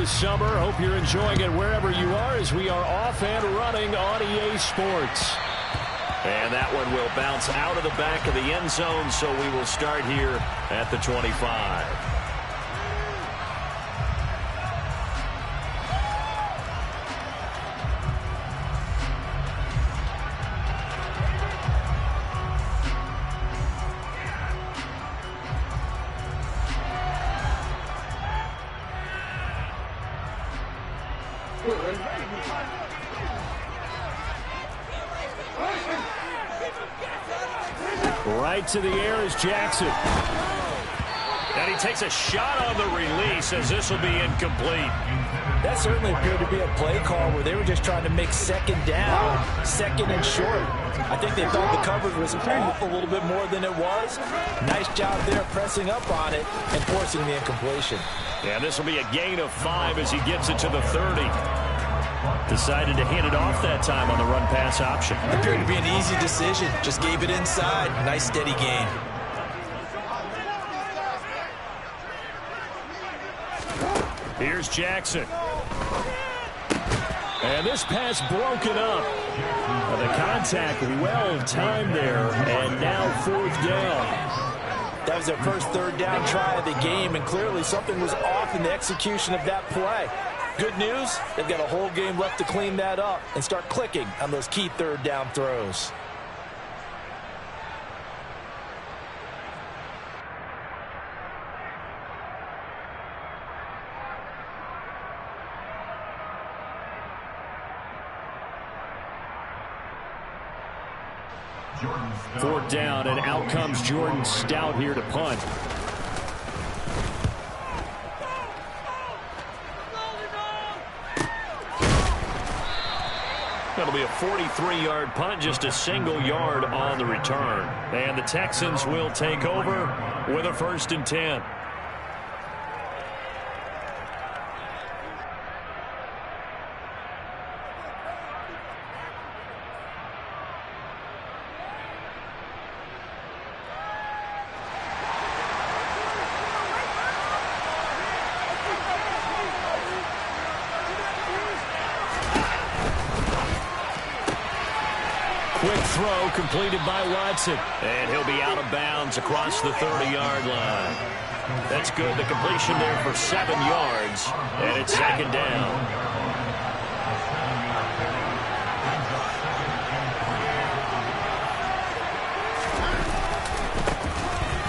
this summer. Hope you're enjoying it wherever you are as we are off and running on EA Sports. And that one will bounce out of the back of the end zone, so we will start here at the 25. Right to the air is Jackson. And he takes a shot on the release as this will be incomplete. That certainly appeared to be a play call where they were just trying to make second down, second and short. I think they thought the coverage was off a little bit more than it was. Nice job there pressing up on it and forcing the incompletion. Yeah, this will be a gain of 5 as he gets it to the 30. Decided to hand it off that time on the run-pass option. Appeared to be an easy decision. Just gave it inside. Nice steady gain. Here's Jackson. And this pass broken up. The contact well timed there. And now 4th down. That was their first 3rd down try of the game, and clearly something was off in the execution of that play. Good news, they've got a whole game left to clean that up and start clicking on those key 3rd down throws. Fourth down, and out comes Jordan Stout here to punt. That'll be a 43-yard punt, just a single yard on the return. And the Texans will take over with a 1st and 10. Quick throw completed by Watson. And he'll be out of bounds across the 30-yard line. That's good. The completion there for 7 yards. And it's 2nd down.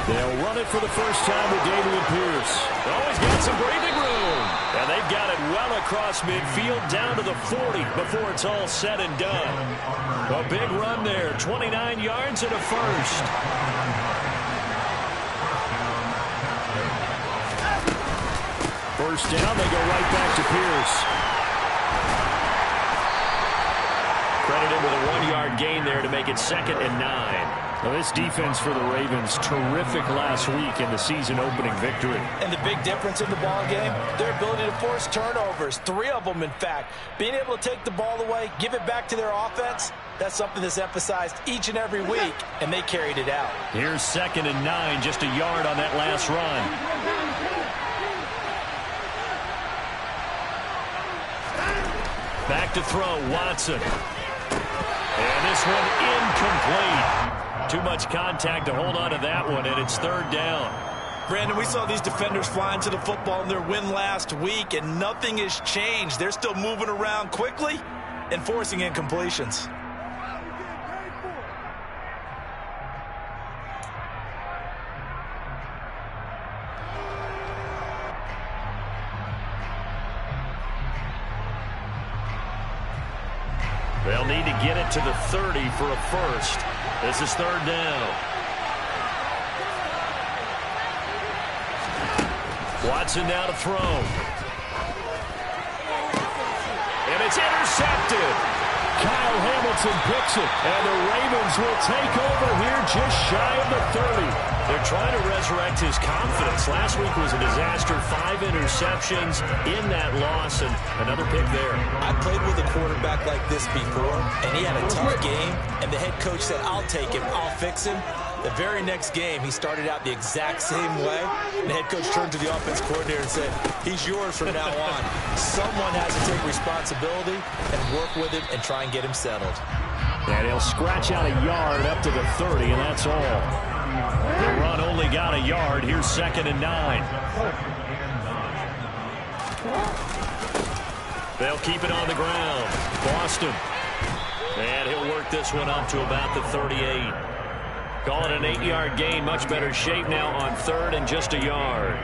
They'll run it for the first time with David Pierce. Always got some breathing room. And they've got it well across midfield down to the 40 before it's all said and done. A big run there, 29 yards and a 1st. First down, they go right back to Pierce. Credited with a 1-yard gain there to make it 2nd and 9. Now this defense for the Ravens, terrific last week in the season-opening victory. And the big difference in the ball game, their ability to force turnovers, 3 of them in fact. Being able to take the ball away, give it back to their offense, that's something that's emphasized each and every week, and they carried it out. Here's 2nd and 9, just a yard on that last run. Back to throw, Watson. And this one incomplete. Too much contact to hold on to that one, and it's 3rd down. Brandon, we saw these defenders flying to the football in their win last week, and nothing has changed. They're still moving around quickly and forcing incompletions. They'll need to get it to the 30 for a 1st. This is 3rd down. Watson now to throw. And it's intercepted. Kyle Hamilton picks it, and the Ravens will take over here just shy of the 30. They're trying to resurrect his confidence. Last week was a disaster. 5 interceptions in that loss, and another pick there. I played with a quarterback like this before, and he had a tough game, and the head coach said, I'll take him, I'll fix him. The very next game, he started out the exact same way. And the head coach turned to the offense coordinator and said, he's yours from now on. Someone has to take responsibility and work with him and try and get him settled. And he'll scratch out a yard up to the 30, and that's all. The run only got a yard. Here's 2nd and 9. They'll keep it on the ground. Boston. And he'll work this one up to about the 38. Call it an 8-yard gain. Much better shape now on 3rd and just a yard.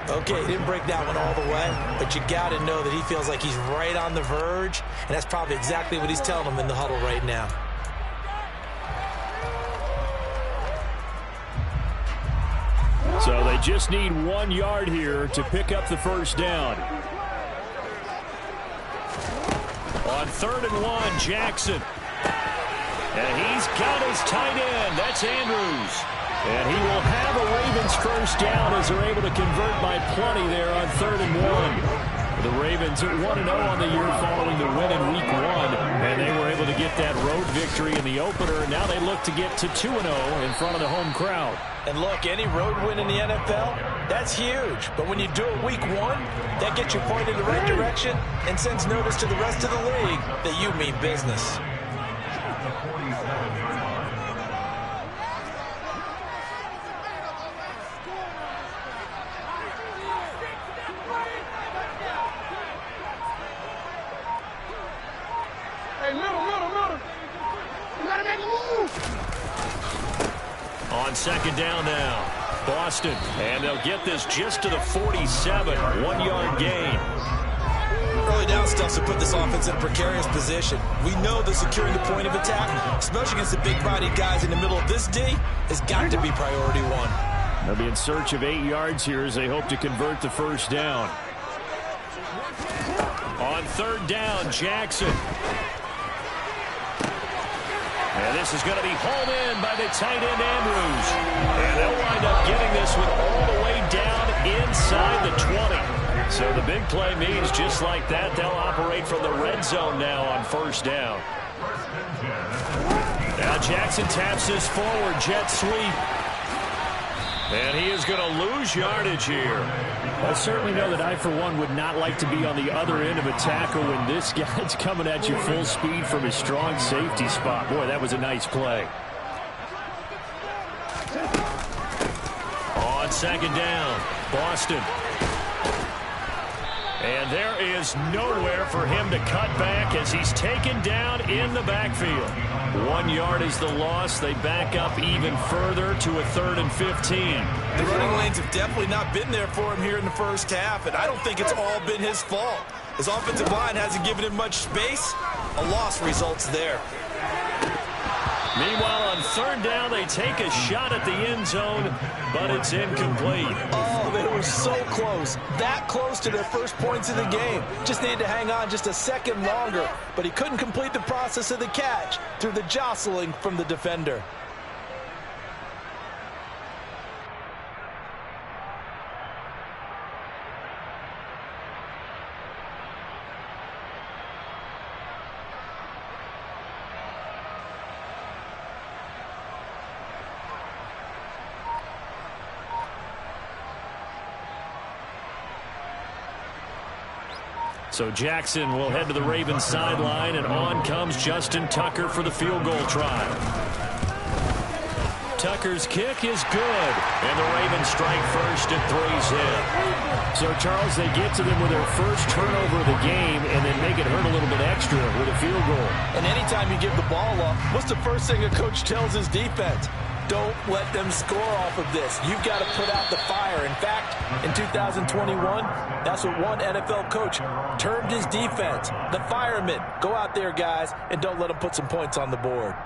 Okay, he didn't break that one all the way, but you got to know that he feels like he's right on the verge, and that's probably exactly what he's telling them in the huddle right now. So they just need 1 yard here to pick up the first down. On 3rd and 1, Jackson. And he's got his tight end. That's Andrews. And he will have a Ravens first down as they're able to convert by plenty there on 3rd and 1. The Ravens at 1-0 on the year following the win in Week 1. And they were able to get that road victory in the opener. Now they look to get to 2-0 in front of the home crowd. And look, any road win in the NFL, that's huge. But when you do it Week 1, that gets you pointed in the right direction and sends notice to the rest of the league that you mean business. On 2nd down now, Boston, and they'll get this just to the 47, 1-yard gain. Early down stuff to put this offense in a precarious position. We know that securing the point of attack, especially against the big-bodied guys in the middle of this D, has got to be priority 1. They'll be in search of 8 yards here as they hope to convert the first down. On 3rd down, Jackson. And this is going to be hauled in by the tight end, Andrews. And they'll wind up getting this one all the way down inside the 20. So the big play means just like that, they'll operate from the red zone now on first down. Now Jackson taps this forward, jet sweep. And he is going to lose yardage here. I certainly know that I, for one, would not like to be on the other end of a tackle when this guy's coming at you full speed from his strong safety spot. Boy, that was a nice play. On 2nd down, Boston. And there is nowhere for him to cut back as he's taken down in the backfield. 1 yard is the loss. They back up even further to a 3rd and 15. The running lanes have definitely not been there for him here in the first half, and I don't think it's all been his fault. His offensive line hasn't given him much space. A loss results there. Meanwhile, on 3rd down, they take a shot at the end zone, but it's incomplete. Oh, they were so close. That close to their first points of the game. Just needed to hang on just a second longer, but he couldn't complete the process of the catch through the jostling from the defender. So Jackson will head to the Ravens sideline, and on comes Justin Tucker for the field goal try. Tucker's kick is good, and the Ravens strike first at 3's hit. So, Charles, they get to them with their first turnover of the game and then make it hurt a little bit extra with a field goal. And anytime you give the ball up, what's the first thing a coach tells his defense? Don't let them score off of this. You've got to put out the fire. In fact, in 2021, that's what one NFL coach termed his defense. The firemen. Go out there, guys, and don't let them put some points on the board.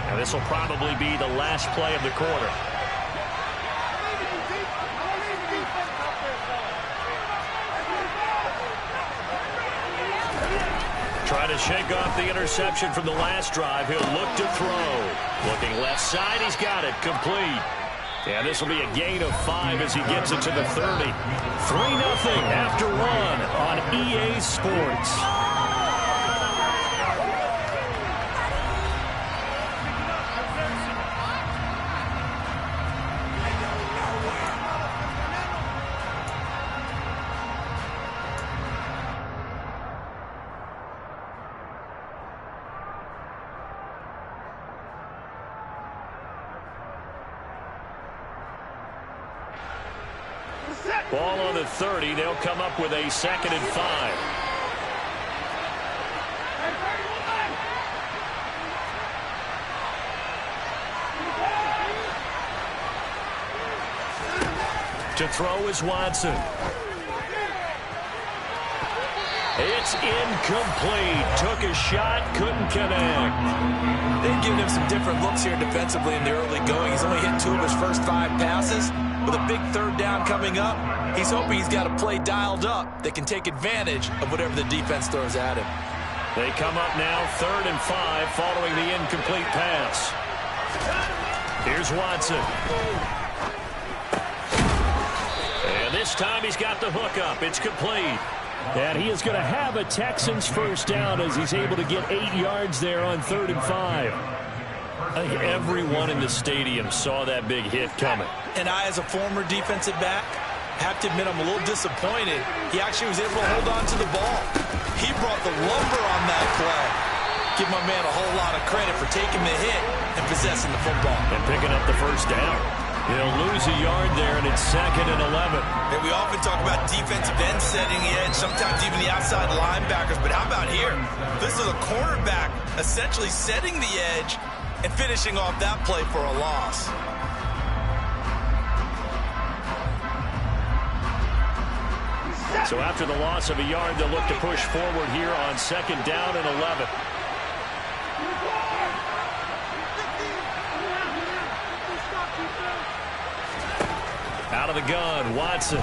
Now, this will probably be the last play of the quarter. Trying to shake off the interception from the last drive. He'll look to throw. Looking left side. He's got it. Complete. And this will be a gain of 5 as he gets it to the 30. 3-0 after 1 on EA Sports. Ball on the 30. They'll come up with a 2nd and 5. To throw is Watson. It's incomplete. Took a shot, couldn't connect. They've given him some different looks here defensively in the early going. He's only hit 2 of his first 5 passes. With a big 3rd down coming up, he's hoping he's got a play dialed up that can take advantage of whatever the defense throws at him. They come up now 3rd and 5 following the incomplete pass. Here's Watson. And this time he's got the hook up. It's complete. And he is going to have a Texans first down as he's able to get 8 yards there on 3rd and 5. I think everyone in the stadium saw that big hit coming. And I, as a former defensive back, have to admit I'm a little disappointed. He actually was able to hold on to the ball. He brought the lumber on that play. Give my man a whole lot of credit for taking the hit and possessing the football. And picking up the first down. They'll lose a yard there, and it's 2nd and 11. And we often talk about defensive ends setting the edge, sometimes even the outside linebackers. But how about here? This is a cornerback essentially setting the edge and finishing off that play for a loss. So after the loss of a yard, they'll look to push forward here on 2nd down and 11. Out of the gun, Watson.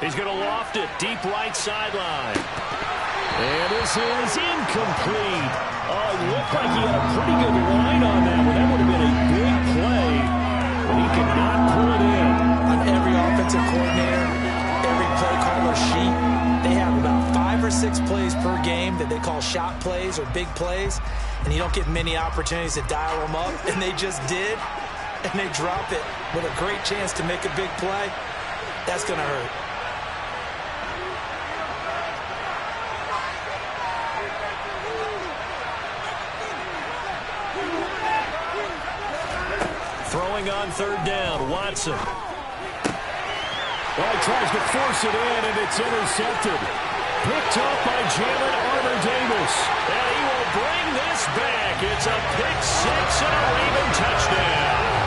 He's going to loft it deep right sideline. And this is incomplete. Oh, it looked like he had a pretty good line on that one. That would have been a big play, but he could not pull it in. On every offensive coordinator, every play caller sheet, they have about 5 or 6 plays per game that they call shot plays or big plays, and you don't get many opportunities to dial them up, and they just did, and they drop it with a great chance to make a big play. That's going to hurt. Throwing on 3rd down, Watson. Well, he tries to force it in, and it's intercepted. Picked up by Jalen Armour-Davis. And he will bring this back. It's a pick 6 and a Raven touchdown.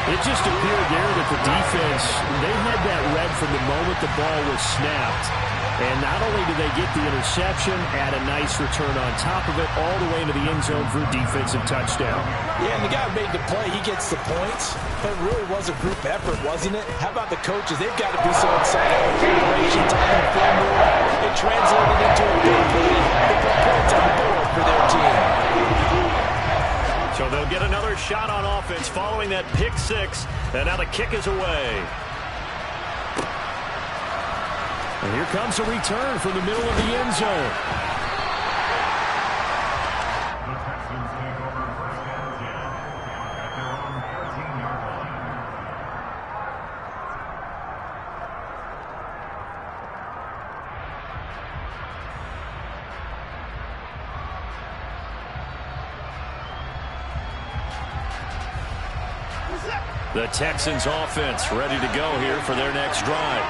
It just appeared there that the defense, they had that read from the moment the ball was snapped. And not only did they get the interception, add a nice return on top of it, all the way into the end zone for a defensive touchdown. Yeah, and the guy who made the play, he gets the points. But it really was a group effort, wasn't it? How about the coaches? They've got to be so excited. Preparation time and formula. It translated into a big play. They put points on the board for their team. So they'll get another shot on offense following that pick 6. And now the kick is away. And here comes a return from the middle of the end zone. The Texans take over 1st and 10 at their own 13-yard line. The Texans offense ready to go here for their next drive.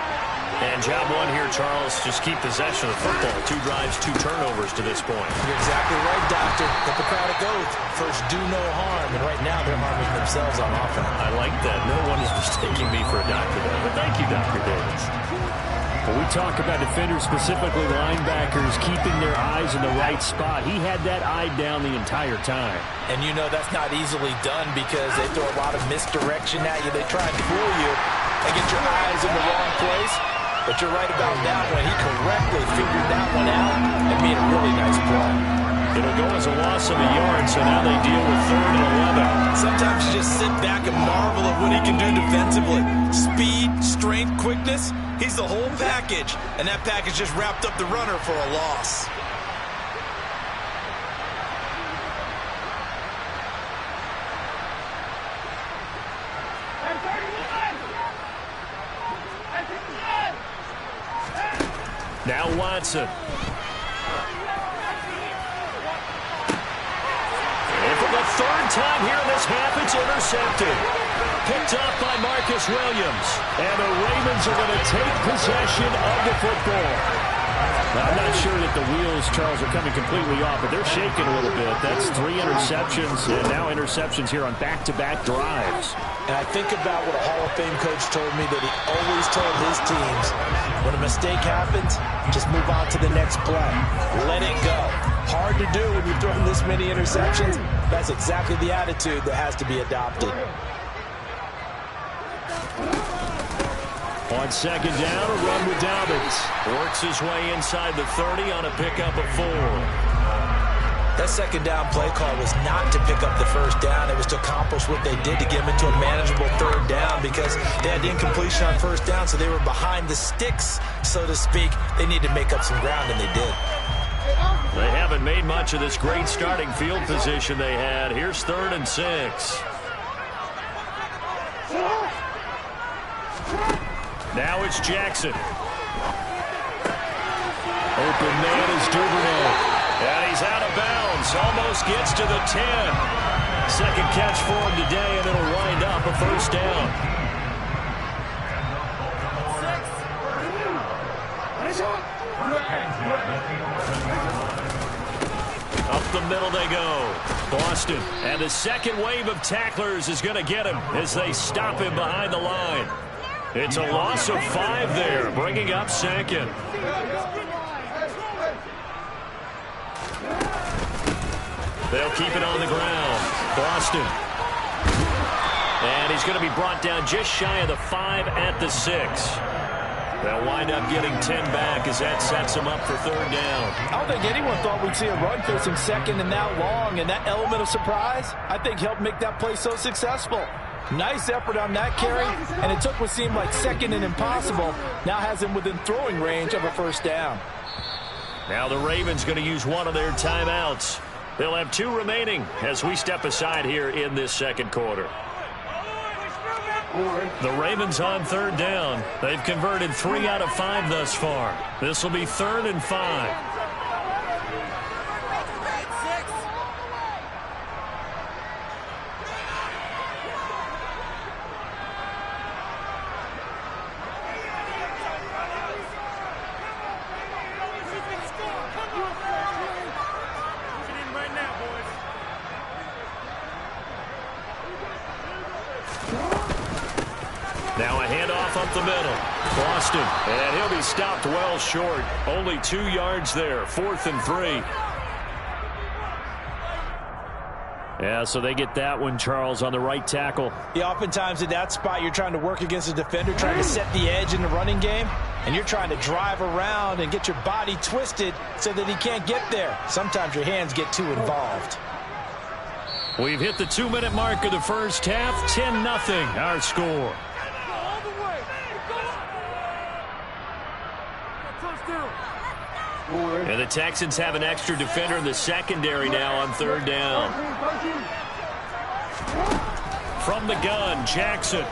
And job 1 here, Charles, just keep possession of the football. 2 drives, 2 turnovers to this point. You're exactly right, Doctor. Hippocratic oath. First, do no harm. And right now, they're harming themselves on offense. I like that. No one is mistaking me for a doctor, though. But thank you, Dr. Davis. When we talk about defenders, specifically linebackers, keeping their eyes in the right spot, he had that eye down the entire time. And you know that's not easily done because they throw a lot of misdirection at you. They try and fool you and get your eyes in the wrong place. But you're right about that one. He correctly figured that one out and made a really nice play. It'll go as a loss of a yard, so now they deal with 3rd and 11. Sometimes you just sit back and marvel at what he can do defensively. Speed, strength, quickness, he's the whole package. And that package just wrapped up the runner for a loss. Now Watson. And for the 3rd time here in this half, it's intercepted. Picked up by Marcus Williams. And the Ravens are going to take possession of the football. Now, I'm not sure that the wheels, Charles, are coming completely off, but they're shaking a little bit. That's 3 interceptions, and now interceptions here on back-to-back drives. And I think about what a Hall of Fame coach told me that he always told his teams, when a mistake happens, just move on to the next play. Let it go. Hard to do when you've thrown this many interceptions. That's exactly the attitude that has to be adopted. On 2nd down, a run with Dobbins. Works his way inside the 30 on a pickup of 4. That 2nd down play call was not to pick up the 1st down. It was to accomplish what they did to get them into a manageable 3rd down because they had incompletion on 1st down, so they were behind the sticks, so to speak. They needed to make up some ground, and they did. They haven't made much of this great starting field position they had. Here's 3rd and 6. Now it's Jackson. Open man is Duvernay. And he's out of bounds. Almost gets to the 10. 2nd catch for him today, and it'll wind up a 1st down. Up the middle they go. Boston. And the 2nd wave of tacklers is going to get him as they stop him behind the line. It's a loss of 5 there, bringing up 2nd. They'll keep it on the ground. Boston. And he's going to be brought down just shy of the 5 at the 6. They'll wind up getting 10 back as that sets him up for 3rd down. I don't think anyone thought we'd see a run facing 2nd and that long, and that element of surprise, I think, helped make that play so successful. Nice effort on that carry, and it took what seemed like 2nd and impossible. Now has him within throwing range of a 1st down. Now the Ravens going to use one of their timeouts. They'll have 2 remaining as we step aside here in this 2nd quarter. The Ravens on 3rd down. They've converted 3 out of 5 thus far. This will be 3rd and 5. Now a handoff up the middle. Boston, and he'll be stopped well short. Only 2 yards there. 4th and 3. Yeah, so they get that one, Charles, on the right tackle. Yeah, oftentimes at that spot, you're trying to work against a defender, trying to set the edge in the running game, and you're trying to drive around and get your body twisted so that he can't get there. Sometimes your hands get too involved. We've hit the 2-minute mark of the 1st half. 10-0 our score. And the Texans have an extra defender in the secondary now on 3rd down. From the gun, Jackson.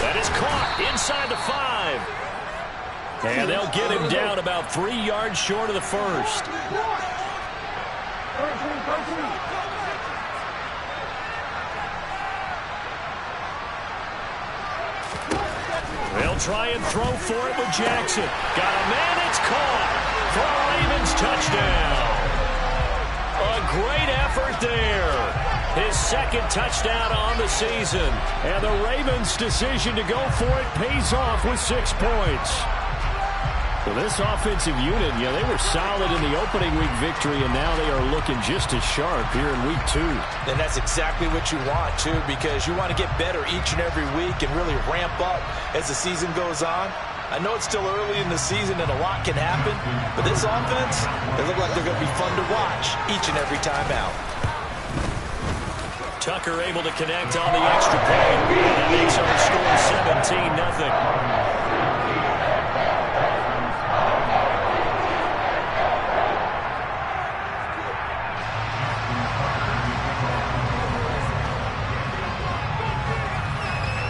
That is caught inside the 5. And they'll get him down about 3 yards short of the 1st. They'll try and throw for it with Jackson. Got a man, it's caught for a Ravens touchdown. A great effort there. His 2nd touchdown on the season. And the Ravens' decision to go for it pays off with 6 points. Well, this offensive unit, they were solid in the opening week victory, and now they are looking just as sharp here in week 2. And that's exactly what you want, too, because you want to get better each and every week and really ramp up as the season goes on. I know it's still early in the season and a lot can happen, but this offense, they look like they're going to be fun to watch each and every time out. Tucker able to connect on the extra point. That makes our score 17-0.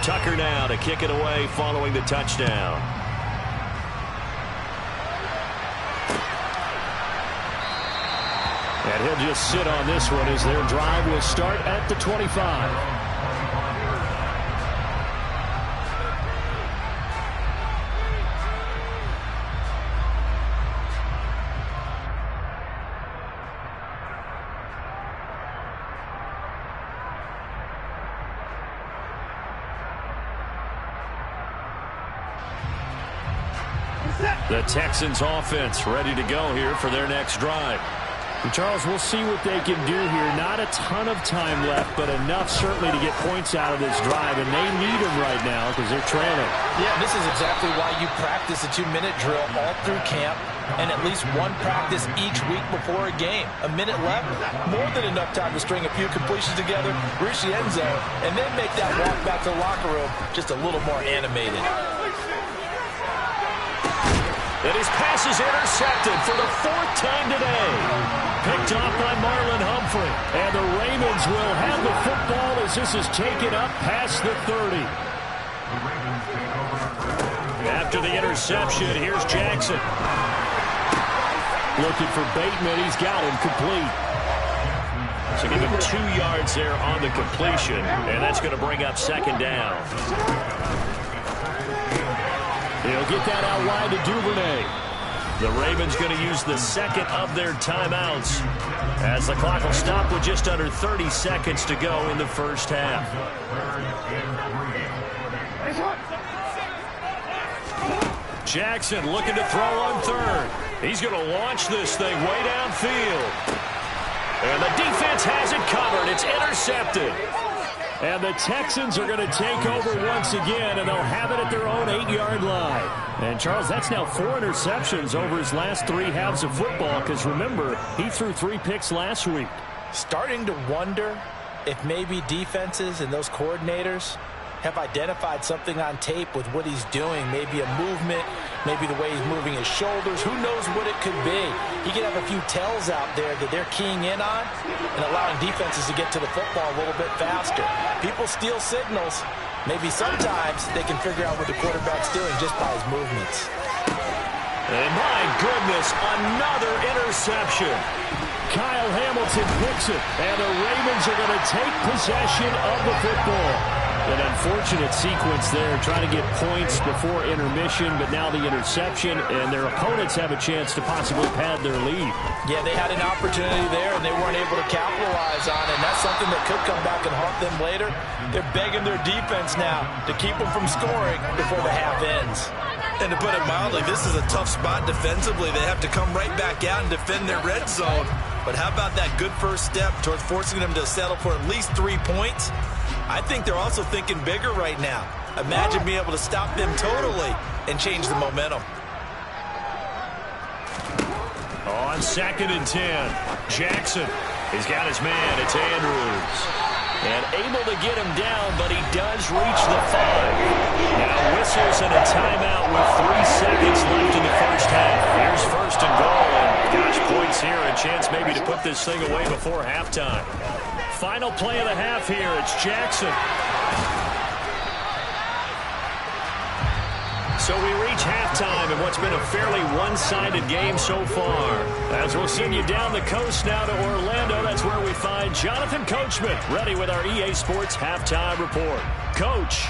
Tucker now to kick it away following the touchdown. And he'll just sit on this one as their drive will start at the 25. The Texans offense ready to go here for their next drive. And Charles, we'll see what they can do here. Not a ton of time left, but enough certainly to get points out of this drive, and they need them right now because they're trailing. Yeah, this is exactly why you practice a 2-minute drill all through camp and at least one practice each week before a game. A minute left, more than enough time to string a few completions together, reach the end zone, and then make that walk back to the locker room just a little more animated. And his pass is intercepted for the 4th time today. Picked off by Marlon Humphrey. And the Ravens will have the football as this is taken up past the 30. After the interception, here's Jackson. Looking for Bateman. He's got him complete. So give him 2 yards there on the completion. And that's going to bring up 2nd down. He'll get that out wide to Duvernay. The Ravens going to use the 2nd of their timeouts as the clock will stop with just under 30 seconds to go in the first half. Jackson looking to throw on 3rd. He's going to launch this thing way downfield. And the defense has it covered. It's intercepted. And the Texans are going to take over once again, and they'll have it at their own 8-yard line. And, Charles, that's now 4 interceptions over his last 3 halves of football, because, remember, he threw 3 picks last week. Starting to wonder if maybe defenses and those coordinators have identified something on tape with what he's doing. Maybe a movement, maybe the way he's moving his shoulders. Who knows what it could be? He could have a few tells out there that they're keying in on and allowing defenses to get to the football a little bit faster. People steal signals. Maybe sometimes they can figure out what the quarterback's doing just by his movements. And my goodness, another interception. Kyle Hamilton picks it, and the Ravens are going to take possession of the football. An unfortunate sequence there, trying to get points before intermission, but now the interception, and their opponents have a chance to possibly pad their lead. Yeah, they had an opportunity there, and they weren't able to capitalize on it, and that's something that could come back and haunt them later. They're begging their defense now to keep them from scoring before the half ends. And to put it mildly, this is a tough spot defensively. They have to come right back out and defend their red zone. But how about that good first step towards forcing them to settle for at least 3 points? I think they're also thinking bigger right now. Imagine being able to stop them totally and change the momentum. On 2nd and 10, Jackson. He's got his man. It's Andrews. And able to get him down, but he does reach the 5. Now whistles and a timeout with 3 seconds left in the first half. Here's 1st and goal, and gosh, points here, a chance maybe to put this thing away before halftime. Final play of the half here. It's Jackson. So we reach halftime in what's been a fairly one-sided game so far. As we'll send you down the coast now to Orlando, that's where we find Jonathan Coachman, ready with our EA Sports Halftime Report. Coach.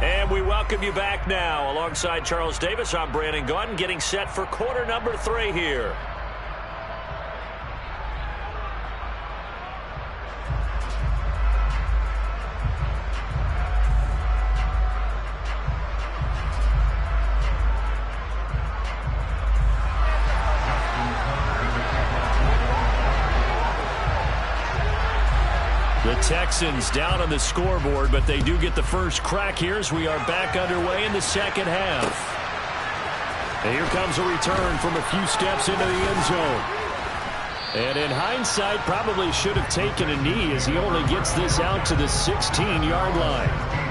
And we welcome you back now. Alongside Charles Davis, I'm Brandon Gaudin, getting set for quarter number 3 here. Texans down on the scoreboard, but they do get the first crack here as we are back underway in the second half. And here comes a return from a few steps into the end zone. And in hindsight, probably should have taken a knee as he only gets this out to the 16-yard line.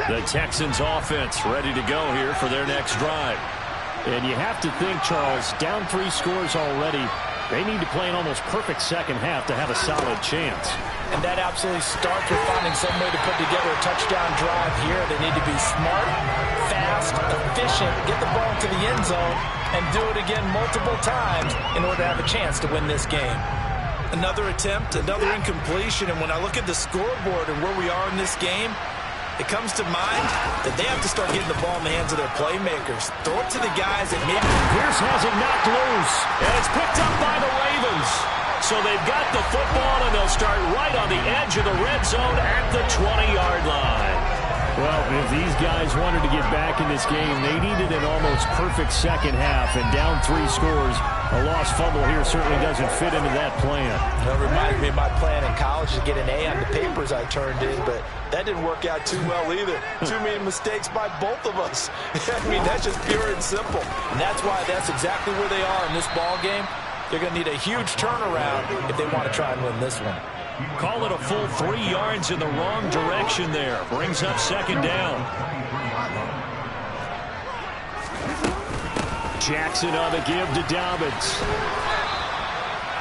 The Texans offense ready to go here for their next drive. And you have to think, Charles, down 3 scores already. They need to play an almost perfect second half to have a solid chance. And that absolutely starts with finding some way to put together a touchdown drive here. They need to be smart, fast, efficient, get the ball into the end zone, and do it again multiple times in order to have a chance to win this game. Another attempt, another incompletion, and when I look at the scoreboard and where we are in this game, it comes to mind that they have to start getting the ball in the hands of their playmakers. Throw it to the guys that maybe... Pierce has it knocked loose, and it's picked up by the Ravens. So they've got the football, and they'll start right on the edge of the red zone at the 20-yard line. Well, if these guys wanted to get back in this game, they needed an almost perfect second half, and down 3 scores. A lost fumble here certainly doesn't fit into that plan. That reminds me of my plan in college to get an A on the papers I turned in, but that didn't work out too well either. Too many mistakes by both of us. I mean, that's just pure and simple. And that's why that's exactly where they are in this ball game. They're going to need a huge turnaround if they want to try and win this one. Call it a full 3 yards in the wrong direction there. Brings up second down. Jackson on the give to Dobbins.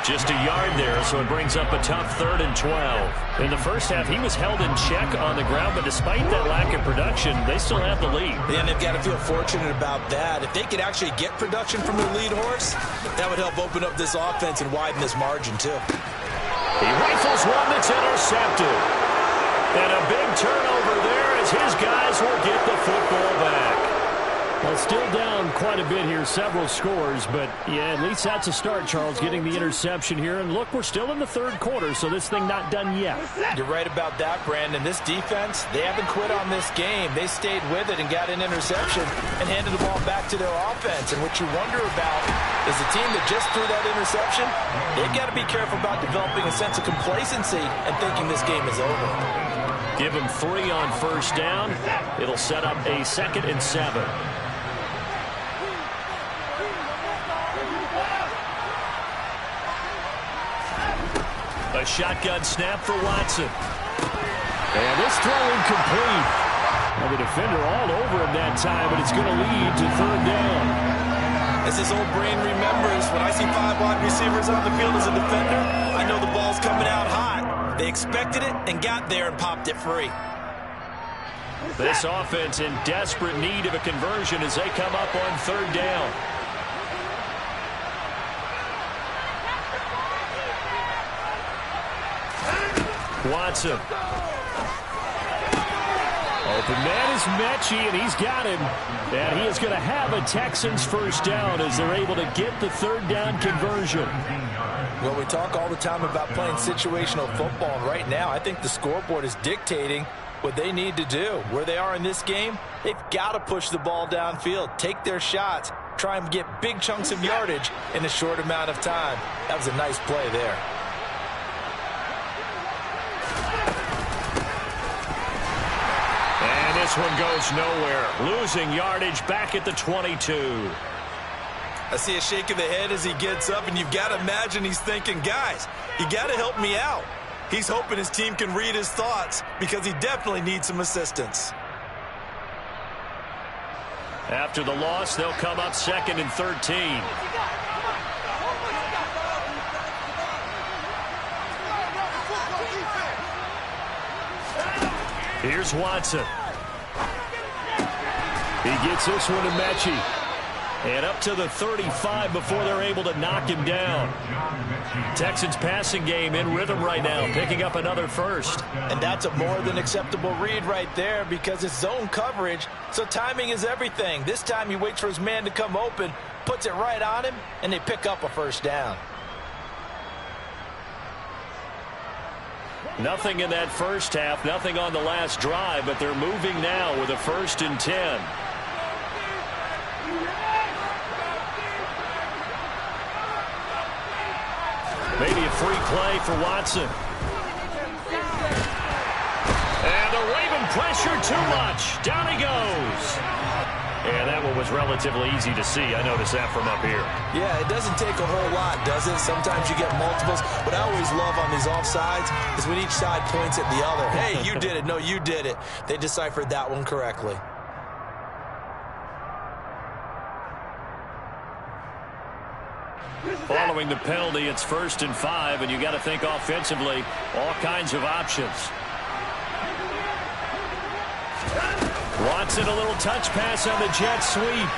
Just a yard there, so it brings up a tough 3rd and 12. In the first half, he was held in check on the ground, but despite that lack of production, they still have the lead. And they've got to feel fortunate about that. If they could actually get production from their lead horse, that would help open up this offense and widen this margin, too. He rifles one that's intercepted. And a big turnover there as his guys will get the football back. Well, still down quite a bit here, several scores, but yeah, at least that's a start, Charles, getting the interception here. And look, we're still in the 3rd quarter, so this thing not done yet. You're right about that, Brandon. This defense, they haven't quit on this game. They stayed with it and got an interception and handed the ball back to their offense. And what you wonder about is the team that just threw that interception, they've got to be careful about developing a sense of complacency and thinking this game is over. Give them 3 on first down. It'll set up a 2nd and 7. A shotgun snap for Watson. And this throw incomplete. Now the defender all over him that time, but it's going to lead to 3rd down. As his old brain remembers, when I see 5 wide receivers on the field as a defender, I know the ball's coming out hot. They expected it and got there and popped it free. This offense in desperate need of a conversion as they come up on 3rd down. Watson. Open man is Mechie, and he's got him. And he is going to have a Texans first down as they're able to get the 3rd down conversion. Well, we talk all the time about playing situational football, and right now I think the scoreboard is dictating what they need to do. Where they are in this game, they've got to push the ball downfield, take their shots, try and get big chunks of yardage in a short amount of time. That was a nice play there. This one goes nowhere. Losing yardage back at the 22. I see a shake of the head as he gets up, and you've got to imagine he's thinking, guys, you got to help me out. He's hoping his team can read his thoughts because he definitely needs some assistance. After the loss, they'll come up 2nd and 13. Here's Watson. He gets this one to Mechie. And up to the 35 before they're able to knock him down. Texans passing game in rhythm right now, picking up another first. And that's a more than acceptable read right there because it's zone coverage, so timing is everything. This time he waits for his man to come open, puts it right on him, and they pick up a first down. Nothing in that first half, nothing on the last drive, but they're moving now with a 1st and 10. Maybe a free play for Watson. And the Raven pressure too much. Down he goes. And that one was relatively easy to see. I noticed that from up here. Yeah, it doesn't take a whole lot, does it? Sometimes you get multiples. What I always love on these offsides is when each side points at the other. Hey, you did it. No, you did it. They deciphered that one correctly. Following the penalty, it's 1st and 5, and you got to think offensively, all kinds of options. Watson, a little touch pass on the jet sweep.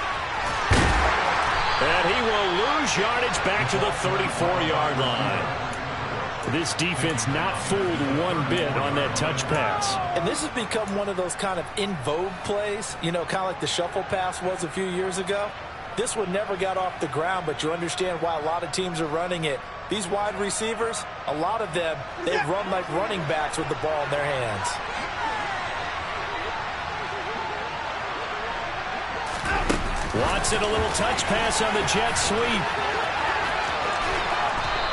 And he will lose yardage back to the 34-yard line. This defense not fooled one bit on that touch pass. And this has become one of those kind of in vogue plays, you know, kind of like the shuffle pass was a few years ago. This one never got off the ground, but you understand why a lot of teams are running it. These wide receivers, a lot of them, they run like running backs with the ball in their hands. Watson, a little touch pass on the jet sweep.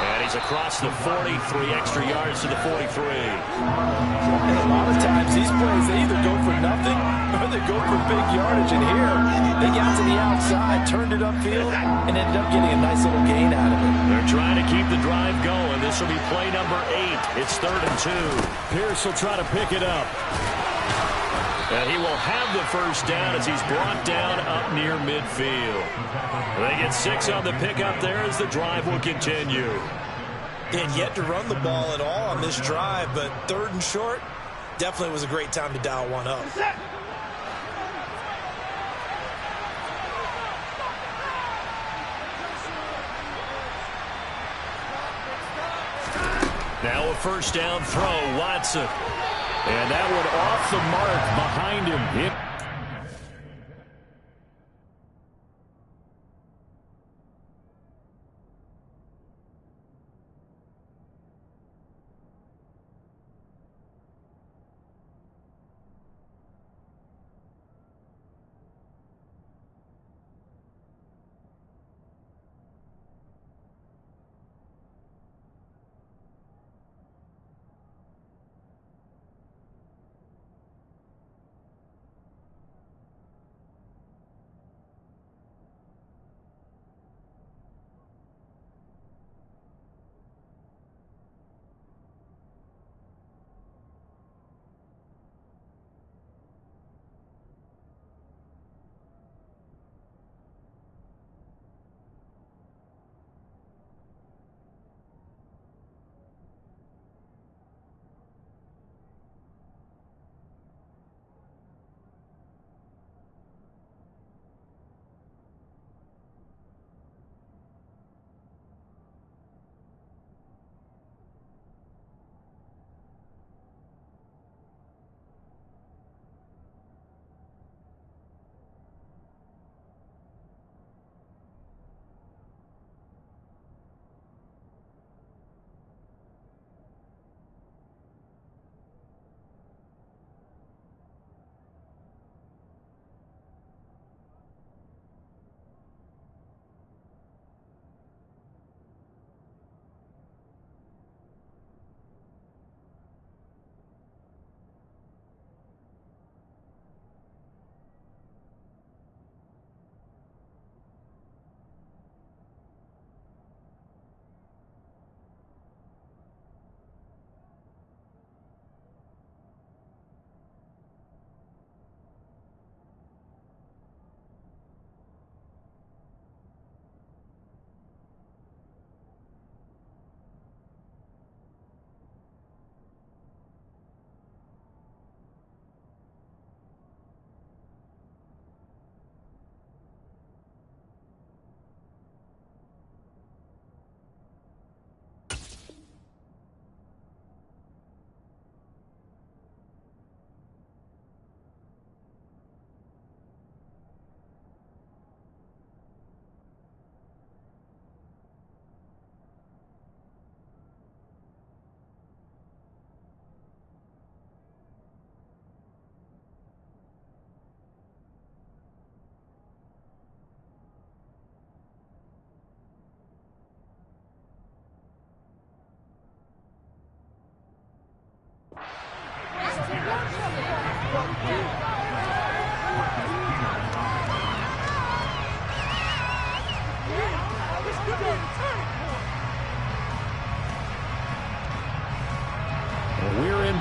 And he's across the 40, 3 extra yards to the 43. And a lot of times these plays, they either go for nothing or they go for big yardage. And here, they got to the outside, turned it upfield, and ended up getting a nice little gain out of it. They're trying to keep the drive going. This will be play number 8. It's 3rd and 2. Pierce will try to pick it up. And he will have the first down as he's brought down up near midfield. They get 6 on the pickup there as the drive will continue. And yet to run the ball at all on this drive, but 3rd and short, definitely was a great time to dial one up. Now a first down throw, Watson. And that one off the mark behind him.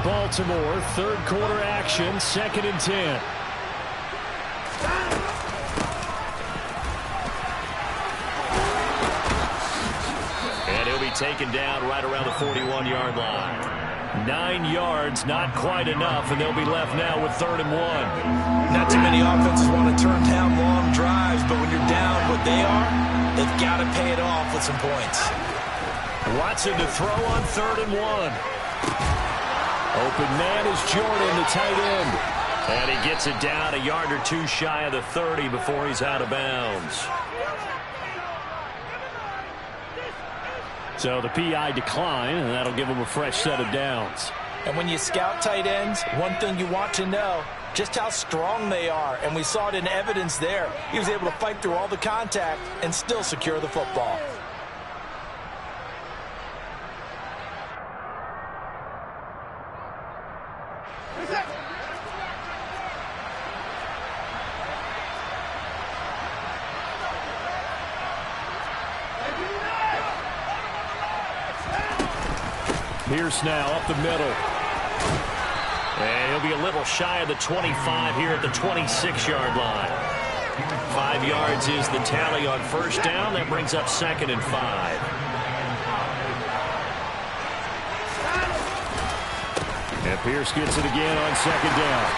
Baltimore. Third quarter action, 2nd and 10. And he'll be taken down right around the 41-yard line. 9 yards, not quite enough, and they'll be left now with 3rd and 1. Not too many offenses want to turn down long drives, but when you're down what they are, they've got to pay it off with some points. Watson to throw on 3rd and 1. Open man is Jordan, the tight end. And he gets it down a yard or two shy of the 30 before he's out of bounds. So the PI decline, and that'll give him a fresh set of downs. And when you scout tight ends, one thing you want to know, just how strong they are. And we saw it in evidence there. He was able to fight through all the contact and still secure the football. Pierce now up the middle. And he'll be a little shy of the 25 here at the 26-yard line. 5 yards is the tally on first down. That brings up 2nd and 5. And Pierce gets it again on 2nd down.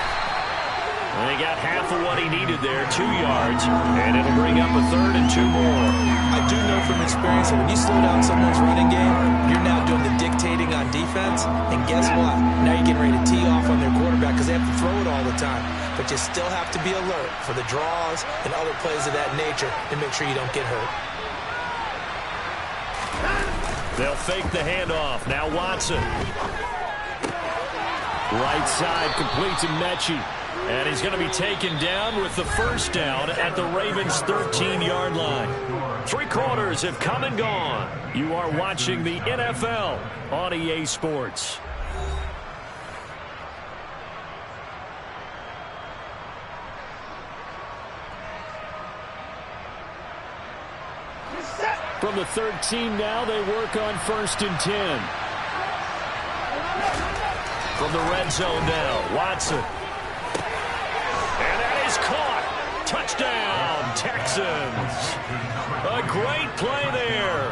And they got half of what he needed there, 2 yards, and it'll bring up a 3rd and 2 more. I do know from experience that when you slow down someone's running game, you're now doing the dictating on defense, and guess what? Now you're getting ready to tee off on their quarterback because they have to throw it all the time. But you still have to be alert for the draws and other plays of that nature to make sure you don't get hurt. They'll fake the handoff. Now Watson. Right side completes to Mechie. And he's going to be taken down with the first down at the Ravens' 13-yard line. 3 quarters have come and gone. You are watching the NFL on EA Sports. From the 13 now, they work on 1st and 10. From the red zone now, Watson. And that is caught. Touchdown, Texans. A great play there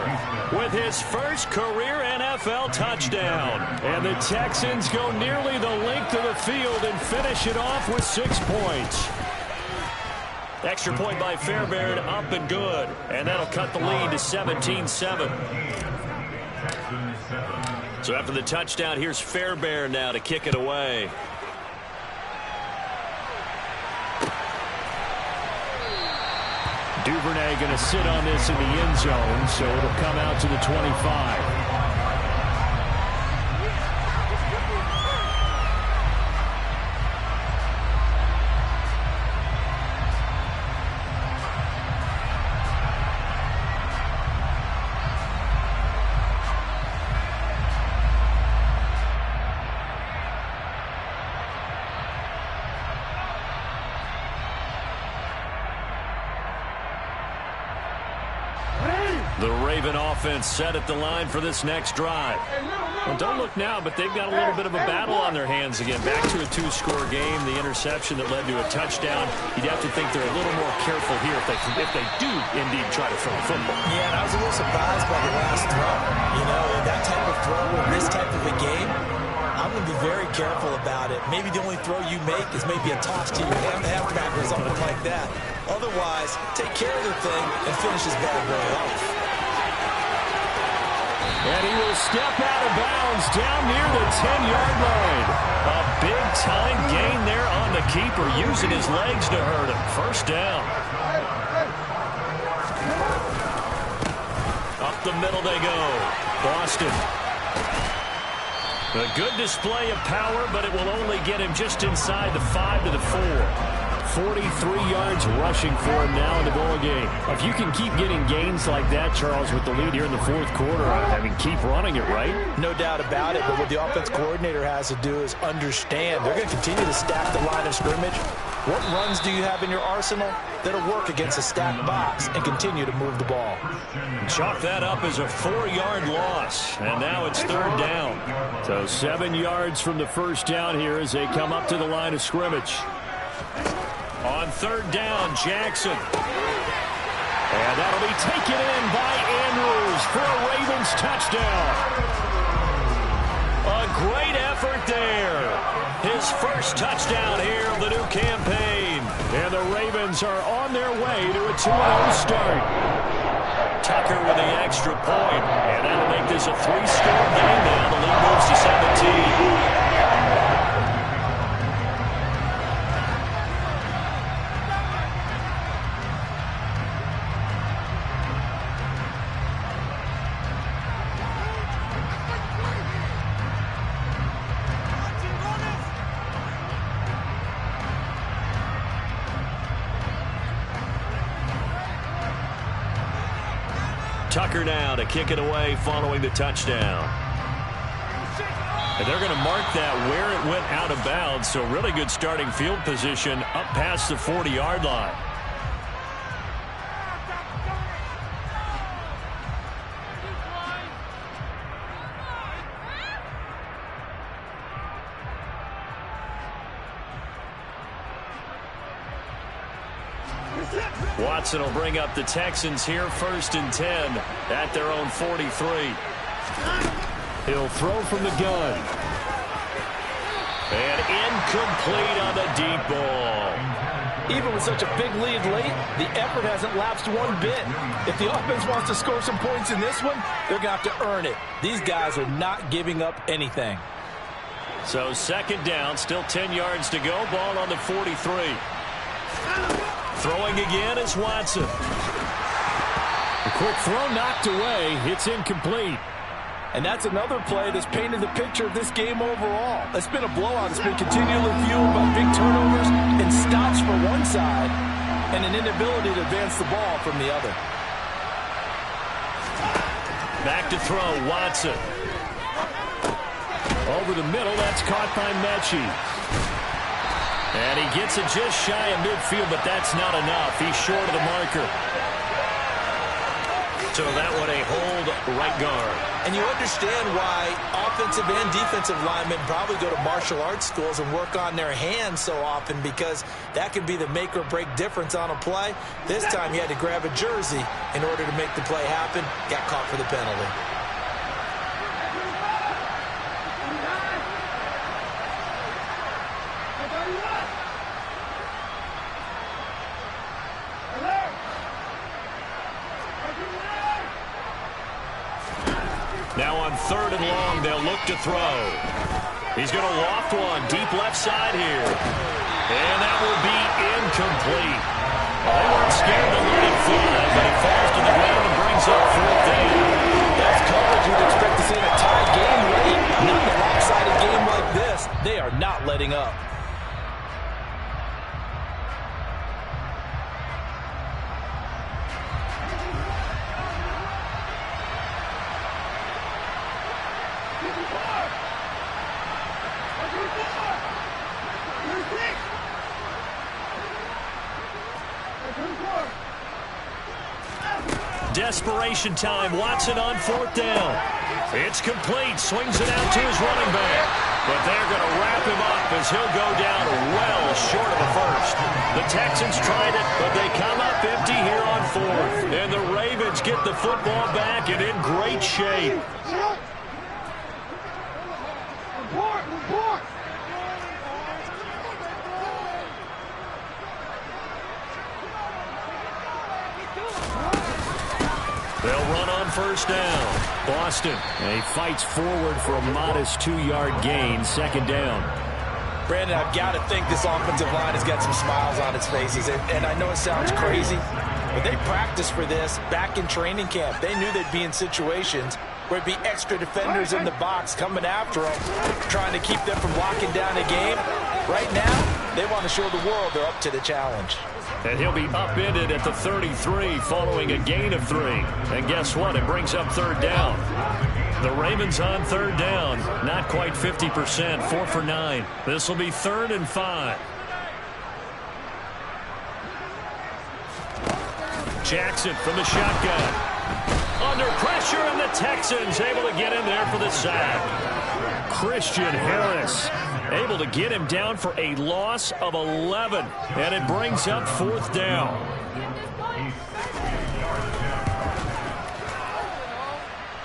with his first career NFL touchdown. And the Texans go nearly the length of the field and finish it off with 6 points. Extra point by Fairbairn, up and good. And that'll cut the lead to 17-7. So after the touchdown, here's Fairbairn now to kick it away. Duvernay going to sit on this in the end zone, so it'll come out to the 25. The Raven offense set at the line for this next drive. Well, don't look now, but they've got a little bit of a battle on their hands again. Back to a 2-score game. The interception that led to a touchdown. You'd have to think they're a little more careful here if they do indeed try to throw the football. Yeah, and I was a little surprised by the last throw. You know, that type of throw in this type of a game, I'm going to be very careful about it. Maybe the only throw you make is maybe a toss to your halfback or something like that. Otherwise, take care of the thing and finish this bad boy off. And he will step out of bounds down near the 10-yard line. A big-time gain there on the keeper, using his legs to hurt him. First down. Up the middle they go. Boston. A good display of power, but it will only get him just inside the 5 to the 4. 43 yards rushing for him now in the ball game. If you can keep getting gains like that, Charles, with the lead here in the 4th quarter, I mean, keep running it, right? No doubt about it, but what the offense coordinator has to do is understand. They're going to continue to stack the line of scrimmage. What runs do you have in your arsenal? that'll work against a stacked box and continue to move the ball. Chalk that up as a 4-yard loss, and now it's 3rd down. So 7 yards from the first down here as they come up to the line of scrimmage. On 3rd down, Jackson. And that'll be taken in by Andrews for a Ravens touchdown. A great effort there. His first touchdown here of the new campaign. And the Ravens are on their way to a 2-0 start. Tucker with the extra point, and that'll make this a 3-score game now. The lead moves to 17. Tucker now to kick it away following the touchdown. And they're going to mark that where it went out of bounds, so really good starting field position up past the 40-yard line. Watson will bring up the Texans here, 1st and 10 at their own 43. He'll throw from the gun. And incomplete on the deep ball. Even with such a big lead late, the effort hasn't lapsed one bit. If the offense wants to score some points in this one, they're going to have to earn it. These guys are not giving up anything. So 2nd down, still 10 yards to go. Ball on the 43. Throwing again is Watson. A quick throw knocked away. It's incomplete. And that's another play that's painted the picture of this game overall. It's been a blowout. It's been continually fueled by big turnovers and stops for one side and an inability to advance the ball from the other. Back to throw, Watson. Over the middle, that's caught by Mechie. And he gets it just shy of midfield, but that's not enough. He's short of the marker. So that one a hold right guard. And you understand why offensive and defensive linemen probably go to martial arts schools and work on their hands so often, because that can be the make or break difference on a play. This time he had to grab a jersey in order to make the play happen. Got caught for the penalty. Now on 3rd and long, they'll look to throw. He's going to loft one deep left side here. And that will be incomplete. Well, they weren't scared to let it fly, but he falls to the ground and brings up 4th down. That's coverage you'd expect to see in a tie game late. Not in a lopsided game like this. They are not letting up. Desperation time. Watson on 4th down. It's complete. Swings it out to his running back. But they're going to wrap him up as he'll go down well short of the first. The Texans tried it, but they come up empty here on 4th. And the Ravens get the football back and in great shape. They'll run on 1st down. Boston. And he fights forward for a modest 2-yard gain. 2nd down. Brandon, I've got to think this offensive line has got some smiles on its faces. And I know it sounds crazy, but they practiced for this back in training camp. They knew they'd be in situations where it'd be extra defenders in the box coming after them, trying to keep them from locking down a game. Right now, they want to show the world they're up to the challenge. And he'll be upended at the 33 following a gain of 3. And guess what? It brings up 3rd down. The Ravens on 3rd down. Not quite 50%. 4 for 9. This will be 3rd and 5. Jackson from the shotgun. Under pressure, and the Texans able to get him there for the sack. Christian Harris able to get him down for a loss of 11, and it brings up 4th down.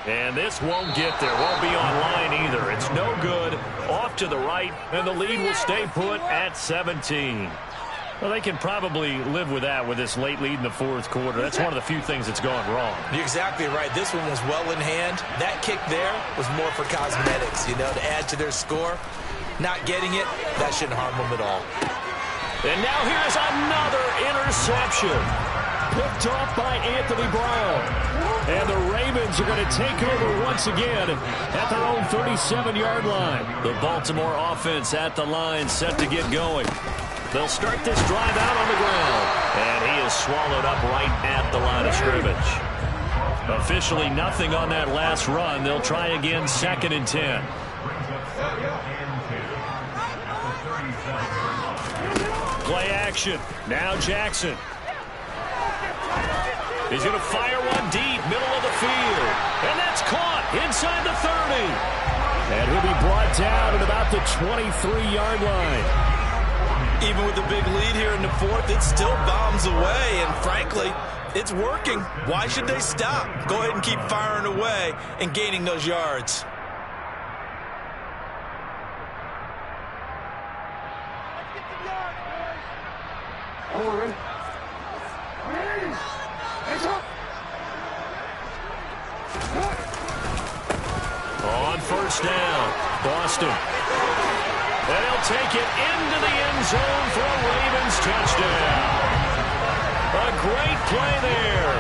And this won't get there, won't be on line either. It's no good, off to the right, and the lead will stay put at 17. Well, they can probably live with that with this late lead in the 4th quarter. That's one of the few things that's gone wrong. You're exactly right. This one was well in hand. That kick there was more for cosmetics, to add to their score. Not getting it, that shouldn't harm them at all. And now here's another interception. Picked off by Anthony Brown. And the Ravens are going to take over once again at their own 37-yard line. The Baltimore offense at the line, set to get going. They'll start this drive out on the ground. And he is swallowed up right at the line of scrimmage. Officially nothing on that last run. They'll try again, 2nd and 10. Play action. Now Jackson. He's going to fire one deep, middle of the field. And that's caught inside the 30. And he'll be brought down at about the 23-yard line. Even with the big lead here in the 4th, it still bombs away. And frankly, it's working. Why should they stop? Go ahead and keep firing away and gaining those yards. On 1st down, Boston. And he'll take it into the end zone for a Ravens touchdown. A great play there.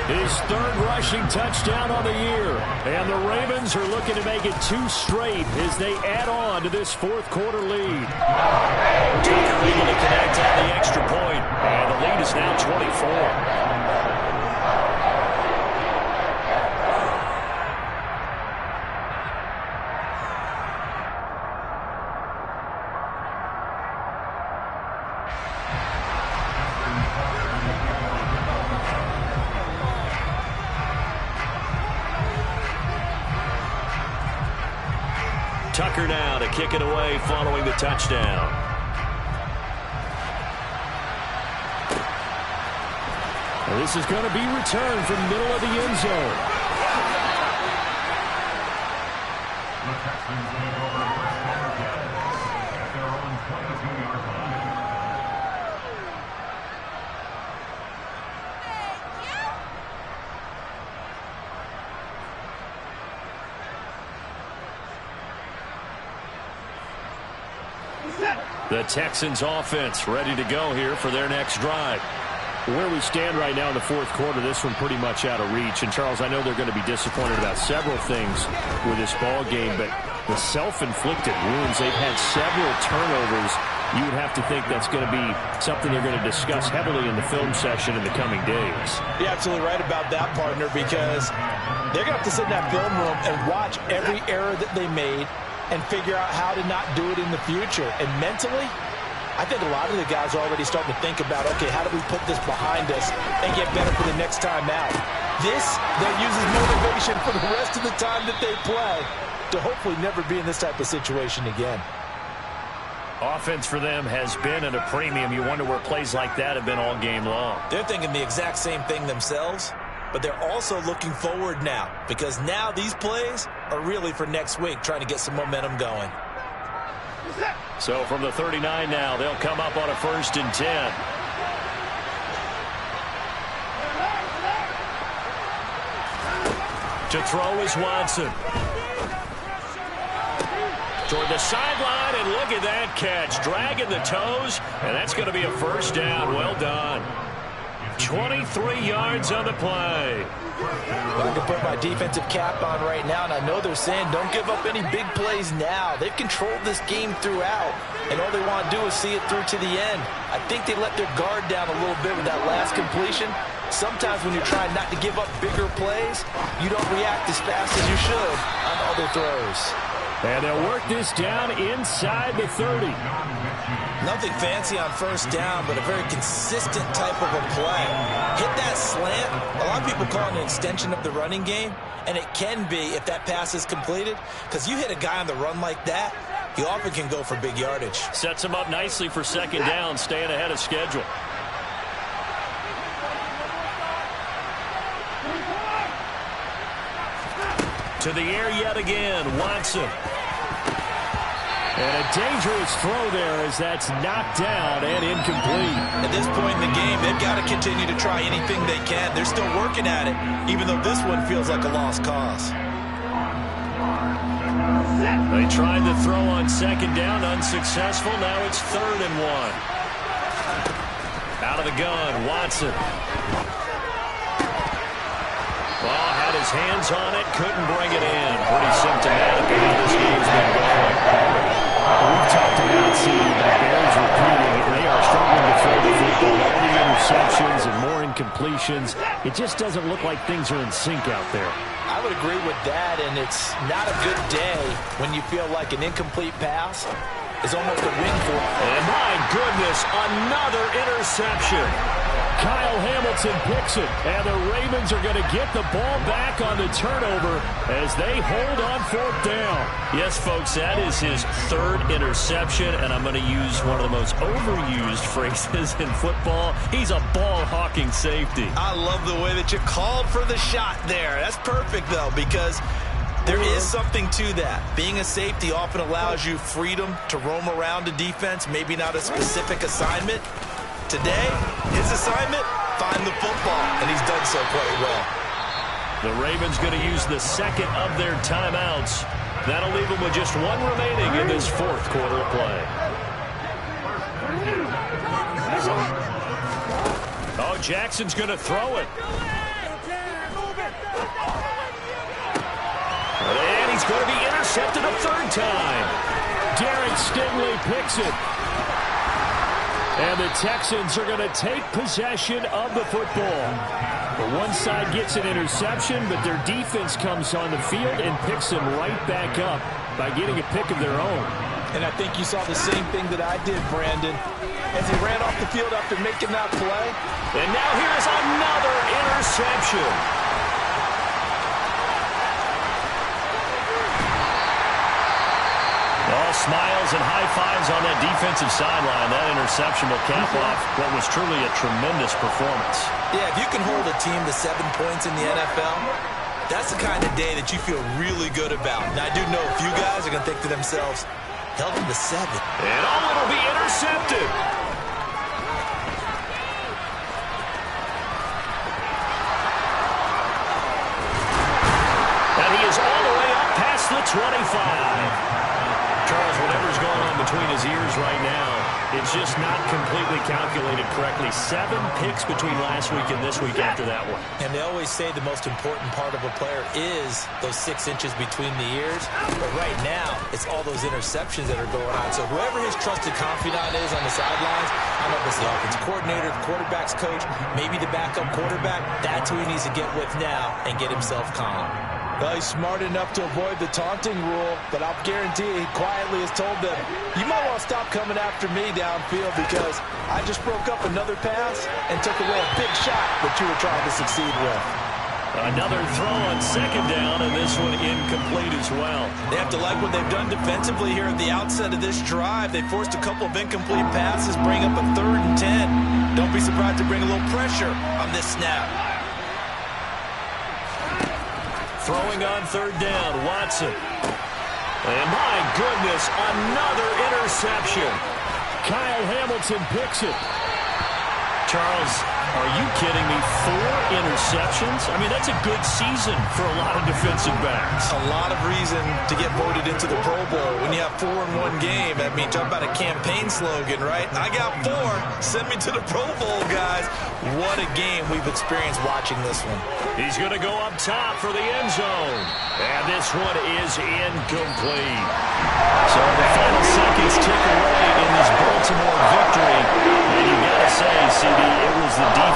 His 3rd rushing touchdown on the year. And the Ravens are looking to make it 2 straight as they add on to this 4th quarter lead. Tucker able to connect on the extra point. And the lead is now 24. Tucker now to kick it away following the touchdown. And this is going to be returned from the middle of the end zone. The Texans take over 1st and 10 at their own 22-yard line. The Texans offense ready to go here for their next drive. Where we stand right now in the 4th quarter, this one pretty much out of reach. And, Charles, I know they're going to be disappointed about several things with this ball game, but the self-inflicted wounds, they've had several turnovers. You would have to think that's going to be something they're going to discuss heavily in the film session in the coming days. You're absolutely right about that, partner, because they're going to have to sit in that film room and watch every error that they made and figure out how to not do it in the future. And mentally, I think a lot of the guys are already starting to think about, okay, how do we put this behind us and get better for the next time out? This, they'll use as motivation for the rest of the time that they play to hopefully never be in this type of situation again. Offense for them has been at a premium. You wonder where plays like that have been all game long. They're thinking the exact same thing themselves, but they're also looking forward now, because now these plays are really for next week, trying to get some momentum going. So from the 39 now, they'll come up on a 1st and 10. To throw is Watson. Toward the sideline, and look at that catch. Dragging the toes, and that's going to be a 1st down. Well done. 23 yards on the play. Well, I can put my defensive cap on right now, and I know they're saying don't give up any big plays now. They've controlled this game throughout, and all they want to do is see it through to the end. I think they let their guard down a little bit with that last completion. Sometimes when you're trying not to give up bigger plays, you don't react as fast as you should on other throws. And they'll work this down inside the 30. Nothing fancy on first down, but a very consistent type of a play. Hit that slant. A lot of people call it an extension of the running game, and it can be if that pass is completed, because you hit a guy on the run like that, you often can go for big yardage. Sets him up nicely for second down, staying ahead of schedule. To the air yet again, Watson. And a dangerous throw there as that's knocked down and incomplete. At this point in the game, they've got to continue to try anything they can. They're still working at it, even though this one feels like a lost cause. They tried to throw on second down, unsuccessful. Now it's 3rd and 1. Out of the gun, Watson. Well, had his hands on it, couldn't bring it in. Pretty symptomatic of how this game's been going. We've talked about seeing the Bears repeating. They are struggling to throw the football. All the interceptions and more incompletions. It just doesn't look like things are in sync out there. I would agree with that, and it's not a good day when you feel like an incomplete pass is almost a win for you. And my goodness, another interception. Kyle Hamilton picks it, and the Ravens are going to get the ball back on the turnover as they hold on 4th down. Yes, folks, that is his 3rd interception, and I'm going to use one of the most overused phrases in football. He's a ball-hawking safety. I love the way that you called for the shot there. That's perfect, though, because there is something to that. Being a safety often allows you freedom to roam around a defense, maybe not a specific assignment. Today, his assignment, find the football, and he's done so quite well. The Ravens going to use the 2nd of their timeouts. That'll leave them with just 1 remaining in this 4th quarter of play. Oh, Jackson's going to throw it. And he's going to be intercepted a 3rd time. Derek Stingley picks it. And the Texans are going to take possession of the football. The one side gets an interception, but their defense comes on the field and picks them right back up by getting a pick of their own. And I think you saw the same thing that I did, Brandon, as he ran off the field after making that play. And now here's another interception. All smiles and high fives on that defensive sideline. That interception will cap off what was truly a tremendous performance. Yeah, if you can hold a team to 7 points in the NFL, that's the kind of day that you feel really good about. Now, I do know a few guys are going to think to themselves, held them to 7. And it'll be intercepted. And he is all the way up past the 25. Charles, whatever's going on between his ears right now, it's just not completely calculated correctly. 7 picks between last week and this week after that one. And they always say the most important part of a player is those 6 inches between the ears. But right now, it's all those interceptions that are going on. So whoever his trusted confidant is on the sidelines, I don't know if it's the offense coordinator, the quarterback's coach, maybe the backup quarterback, that's who he needs to get with now and get himself calm. Well, he's smart enough to avoid the taunting rule, but I'll guarantee he quietly has told them, you might want to stop coming after me downfield because I just broke up another pass and took away a big shot that you were trying to succeed with. Another throw on second down, and this one incomplete as well. They have to like what they've done defensively here at the outset of this drive. They forced a couple of incomplete passes, bring up a 3rd and 10. Don't be surprised to bring a little pressure on this snap. Throwing on 3rd down, Watson. And my goodness, another interception. Kyle Hamilton picks it. Charles, are you kidding me? 4 interceptions? I mean, that's a good season for a lot of defensive backs. A lot of reason to get voted into the Pro Bowl. When you have 4 in one game, I mean, talk about a campaign slogan, right? I got 4. Send me to the Pro Bowl, guys. What a game we've experienced watching this one. He's going to go up top for the end zone. And this one is incomplete. So the final seconds tick away in this Baltimore victory. And you got to say, CD, it was the defense.